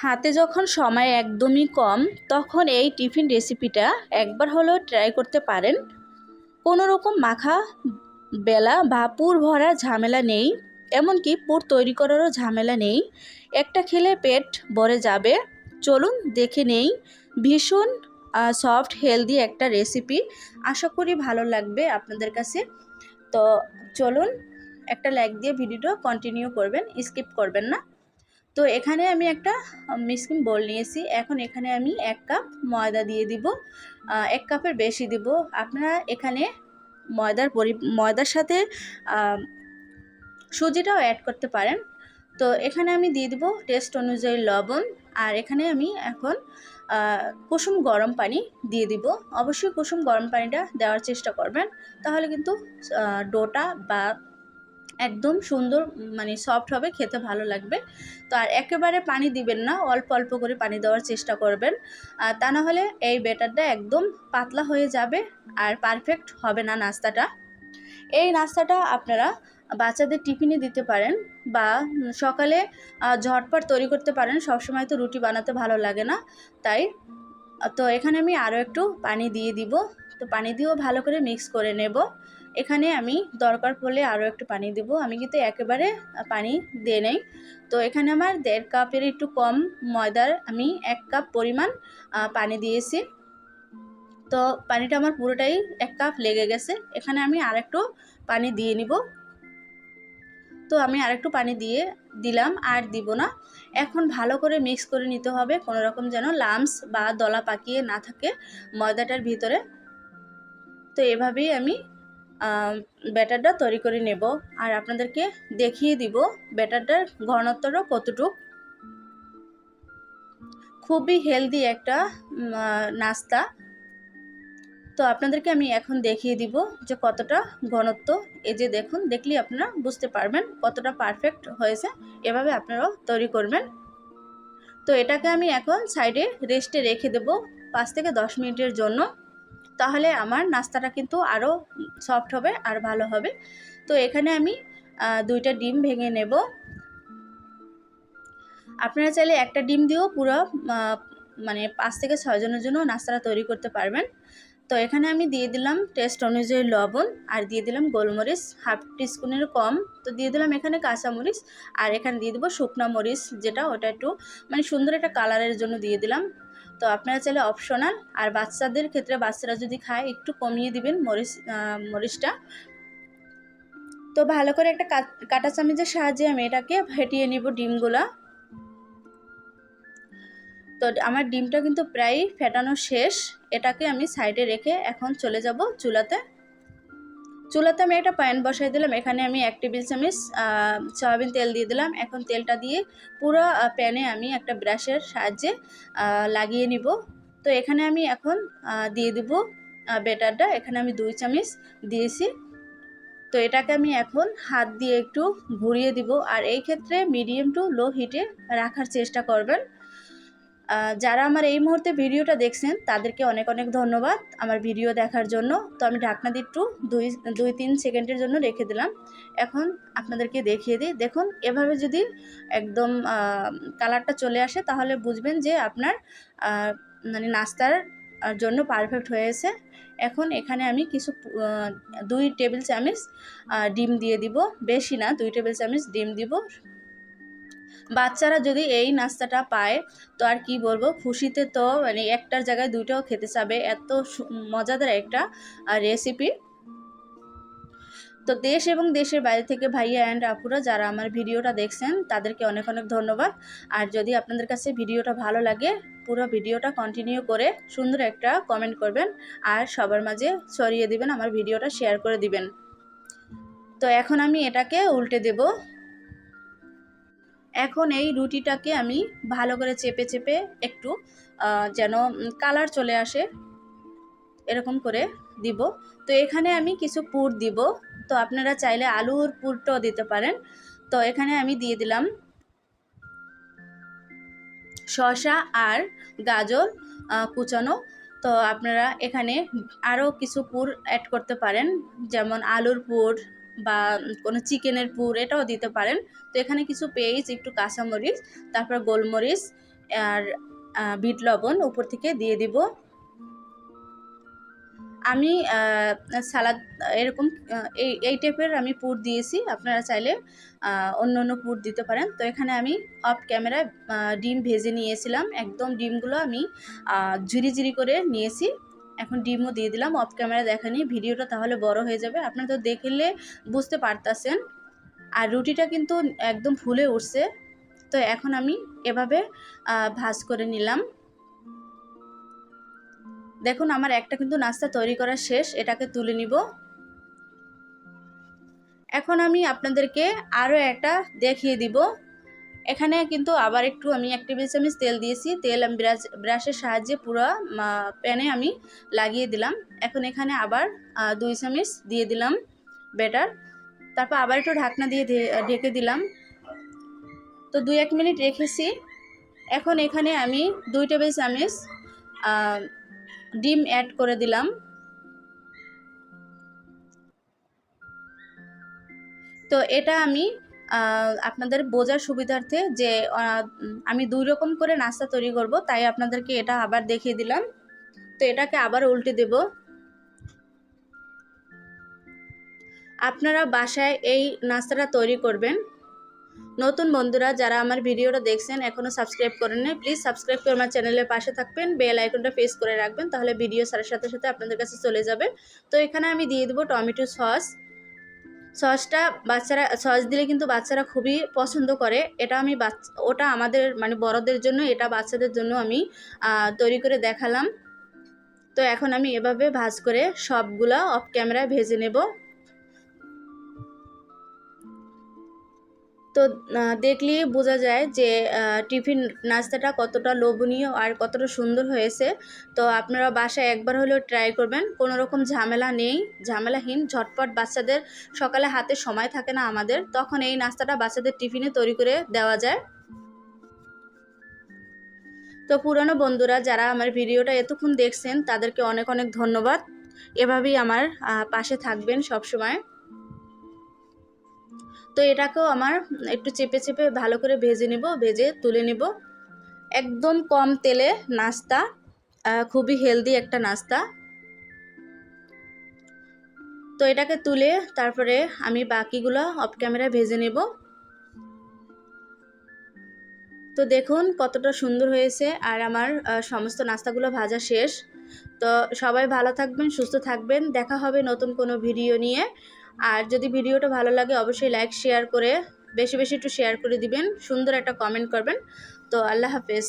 হাতে যখন সময় একদমই কম, তখন এই টিফিন রেসিপিটা একবার হলেও ট্রাই করতে পারেন। কোনো রকম মাখা বেলা বা পুর ভরার ঝামেলা নেই, এমনকি পুর তৈরি করারও ঝামেলা নেই। একটা খেলে পেট ভরে যাবে। চলুন দেখে নেই। ভীষণ সফট হেলদি একটা রেসিপি, আশা করি ভালো লাগবে আপনাদের কাছে। তো চলুন, একটা লাইক দিয়ে ভিডিওটা কন্টিনিউ করবেন, স্কিপ করবেন না। তো এখানে আমি একটা মিক্সিং বোল নিয়েছি। এখন এখানে আমি 1 কাপ ময়দা দিয়ে দিব। 1 কাপের বেশি দিব। আপনারা এখানে ময়দার সাথে সুজিটাও অ্যাড করতে পারেন। তো এখানে আমি দিয়ে দিব টেস্ট অনুযায়ী লবণ। আর এখানে আমি এখন কুসুম গরম পানি দিয়ে দিব। অবশ্যই কুসুম গরম পানিটা দেওয়ার চেষ্টা করবেন, তাহলে কিন্তু ডোটা বা একদম সুন্দর মানে সফট হবে, খেতে ভালো লাগবে। তো আর একেবারে পানি দিবেন না, অল্প অল্প করে পানি দেওয়ার চেষ্টা করবেন। তা না হলে এই ব্যাটারটা একদম পাতলা হয়ে যাবে আর পারফেক্ট হবে না নাস্তাটা। এই নাস্তাটা আপনারা বাচ্চাদের টিফিনে দিতে পারেন বা সকালে ঝটপট তৈরি করতে পারেন। সবসময় তো রুটি বানাতে ভালো লাগে না, তাই। তো এখানে আমি আরও একটু পানি দিয়ে দিব। তো পানি দিয়েও ভালো করে মিক্স করে নেব। এখানে আমি দরকার পড়লে আরও একটু পানি দেব, আমি কিন্তু একেবারে পানি দিয়ে নেই। তো এখানে আমার 1.5 কাপের একটু কম ময়দার আমি 1 কাপ পরিমাণ পানি দিয়েছি। তো পানিটা আমার পুরোটাই 1 কাপ লেগে গেছে। এখানে আমি আরেকটু পানি দিয়ে নিব। তো আমি আরেকটু পানি দিয়ে দিলাম, আর দিব না। এখন ভালো করে মিক্স করে নিতে হবে, কোনো রকম যেন লাম্পস বা দলা পাকিয়ে না থাকে ময়দাটার ভিতরে। তো এভাবেই আমি ব্যাটারটা তৈরি করে নেব, আর আপনাদেরকে দেখিয়ে দিব ব্যাটারটার ঘনত্বটা কতটুকু। খুবই হেলদি একটা নাস্তা। তো আপনাদেরকে আমি এখন দেখিয়ে দিব যে কতটা ঘনত্ব। এই যে দেখুন, দেখলেই আপনারা বুঝতে পারবেন কতটা পারফেক্ট হয়েছে। এভাবে আপনারাও তৈরি করবেন। তো এটাকে আমি এখন সাইডে রেস্টে রেখে দেব 5 থেকে 10 মিনিটের জন্য। তাহলে আমার নাস্তাটা কিন্তু আরও সফট হবে আর ভালো হবে। তো এখানে আমি 2টা ডিম ভেঙে নেব। আপনারা চাইলে একটা ডিম দিয়েও পুরো মানে 5 থেকে 6 জনের জন্য নাস্তাটা তৈরি করতে পারবেন। তো এখানে আমি দিয়ে দিলাম টেস্ট অনুযায়ী লবণ, আর দিয়ে দিলাম গোলমরিচ 1/2 টিস্পুনের কম। তো দিয়ে দিলাম এখানে কাঁচামরিচ, আর এখানে দিয়ে দেবো শুকনো মরিচ, যেটা ওটা একটু মানে সুন্দর একটা কালারের জন্য দিয়ে দিলাম। তো আপনারা চাইলে অপশনাল, আর বাচ্চাদের ক্ষেত্রে বাচ্চারা যদি খায় একটু কমিয়ে দিবেন মরিচটা। তো ভালো করে একটা কাঁটা চামচের সাহায্যে আমি এটাকে ফেটিয়ে নিব ডিমগুলা। তো আমার ডিমটা কিন্তু প্রায় ফেটানো শেষ। এটাকে আমি সাইডে রেখে এখন চলে যাব চুলাতে। আমি একটা প্যান বসাই দিলাম। এখানে আমি 1 টেবিল চামচ সয়াবিন তেল দিয়ে দিলাম। এখন তেলটা দিয়ে পুরো প্যানে আমি একটা ব্রাশের সাহায্যে লাগিয়ে নিব। তো এখানে আমি এখন দিয়ে দেব ব্যাটারটা। এখানে আমি 2 চামচ দিয়েছি। তো এটাকে আমি এখন হাত দিয়ে একটু ঘুরিয়ে দিব, আর এই ক্ষেত্রে মিডিয়াম টু লো হিটে রাখার চেষ্টা করবেন। যারা আমার এই মুহূর্তে ভিডিওটা দেখছেন তাদেরকে অনেক অনেক ধন্যবাদ আমার ভিডিও দেখার জন্য। তো আমি ঢাকনা দিয়ে একটু 2-3 সেকেন্ডের জন্য রেখে দিলাম। এখন আপনাদেরকে দেখিয়ে দিই। দেখুন, এভাবে যদি একদম কালারটা চলে আসে তাহলে বুঝবেন যে আপনার মানে নাস্তার জন্য পারফেক্ট হয়েছে। এখন এখানে আমি কিছু 2 টেবিল চামচ ডিম দিয়ে দিব। বেশি না, 2 টেবিল চামচ ডিম দিব। বাচ্চারা যদি এই নাস্তাটা পায় তো আর কি বলবো, খুশিতে তো মানে একটার জায়গায় 2টাও খেতে চাবে। এত মজাদার একটা রেসিপি। তো দেশ এবং দেশের বাইরে থেকে ভাইয়া অ্যান্ড আপুরা যারা আমার ভিডিওটা দেখছেন তাদেরকে অনেক অনেক ধন্যবাদ। আর যদি আপনাদের কাছে ভিডিওটা ভালো লাগে, পুরো ভিডিওটা কন্টিনিউ করে সুন্দর একটা কমেন্ট করবেন, আর সবার মাঝে ছড়িয়ে দিবেন, আমার ভিডিওটা শেয়ার করে দিবেন। তো এখন আমি এটাকে উল্টে দেব। এখন এই রুটিটাকে আমি ভালো করে চেপে চেপে একটু যেন কালার চলে আসে এরকম করে দিব। তো এখানে আমি কিছু পুর দিব। তো আপনারা চাইলে আলুর পুরটাও দিতে পারেন। তো এখানে আমি দিয়ে দিলাম শসা আর গাজর কুচানো। তো আপনারা এখানে আরও কিছু পুর অ্যাড করতে পারেন, যেমন আলুর পুর বা কোনো চিকেনের পুর, এটাও দিতে পারেন। তো এখানে কিছু পেঁয়াজ, একটু কাঁচামরিচ, তারপর গোলমরিচ, আর বিট লবণ উপর থেকে দিয়ে দিব। আমি সালাদ এরকম এই টাইপের আমি পুর দিয়েছি, আপনারা চাইলে অন্য অন্য পুর দিতে পারেন। তো এখানে আমি অফ ক্যামেরায় ডিম ভেজে নিয়েছিলাম, একদম ডিমগুলো আমি ঝিরি করে নিয়েছি। এখন ডিমও দিয়ে দিলাম, অফ ক্যামেরা দেখানি, ভিডিওটা তাহলে বড় হয়ে যাবে, আপনারা তো দেখলে বুঝতে পারতেছেন। আর রুটিটা কিন্তু একদম ফুলে উঠছে। তো এখন আমি এভাবে ভাজ করে নিলাম। দেখুন আমার একটা কিন্তু নাস্তা তৈরি করা শেষ, এটাকে তুলে নিব। এখন আমি আপনাদেরকে আরও একটা দেখিয়ে দিব। এখানে কিন্তু আবার একটু আমি 1 টেবিল চামচ তেল দিয়েছি, তেল আমি ব্রাশের সাহায্যে পুরো প্যানে আমি লাগিয়ে দিলাম। এখন এখানে আবার 2 চামচ দিয়ে দিলাম ব্যাটার, তারপর আবার একটু ঢাকনা দিয়ে ঢেকে দিলাম। তো 2-1 মিনিট রেখেছি। এখন এখানে আমি 2 টেবিল চামচ ডিম অ্যাড করে দিলাম। তো এটা আমি আপনাদের বোঝার সুবিধার্থে যে আমি 2 রকম করে নাস্তা তৈরি করব, তাই আপনাদেরকে এটা আবার দেখিয়ে দিলাম। তো এটাকে আবার উল্টে দেব। আপনারা বাসায় এই নাস্তাটা তৈরি করবেন। নতুন বন্ধুরা যারা আমার ভিডিওটা দেখছেন এখনও সাবস্ক্রাইব করেন না, প্লিজ সাবস্ক্রাইব করে আমার চ্যানেলের পাশে থাকবেন, বেল আইকনটা প্রেস করে রাখবেন, তাহলে ভিডিও ছাড়ার সাথে সাথে আপনাদের কাছে চলে যাবে। তো এখানে আমি দিয়ে দেবো টমেটো সস। সসটা বাচ্চারা সস দিলে কিন্তু বাচ্চারা খুবই পছন্দ করে। এটা আমি ওটা আমাদের মানে বড়দের জন্য, এটা বাচ্চাদের জন্য আমি তৈরি করে দেখালাম। তো এখন আমি এভাবে ভাজ করে সবগুলা অফ ক্যামেরায় ভেজে নেব। তো দেখলেই বোঝা যায় যে টিফিন নাস্তাটা কতটা লোভনীয় আর কতটা সুন্দর হয়েছে। তো আপনারা বাসায় একবার হলেও ট্রাই করবেন, কোনো রকম ঝামেলা নেই, ঝামেলাহীন ঝটপট। বাচ্চাদের সকালে হাতে সময় থাকে না আমাদের, তখন এই নাস্তাটা বাচ্চাদের টিফিনে তৈরি করে দেওয়া যায়। তো পুরনো বন্ধুরা যারা আমার ভিডিওটা এতক্ষণ দেখছেন তাদেরকে অনেক অনেক ধন্যবাদ। এভাবেই আমার পাশে থাকবেন সব সময়। তো এটাকেও আমার একটু চেপে চেপে ভালো করে ভেজে নেব, ভেজে তুলে নেব। একদম কম তেলে নাস্তা, খুবই হেলদি একটা নাস্তা। তো এটাকে তুলে তারপরে আমি বাকিগুলো অফ ক্যামেরায় ভেজে নেব। তো দেখুন কতটা সুন্দর হয়েছে, আর আমার সমস্ত নাস্তাগুলো ভাজা শেষ। তো সবাই ভালো থাকবেন, সুস্থ থাকবেন, দেখা হবে নতুন কোনো ভিডিও নিয়ে। আর যদি ভিডিওটা ভালো লাগে অবশ্যই লাইক শেয়ার করে বেশি বেশি একটু শেয়ার করে দিবেন, সুন্দর একটা কমেন্ট করবেন। তো আল্লাহ হাফেজ।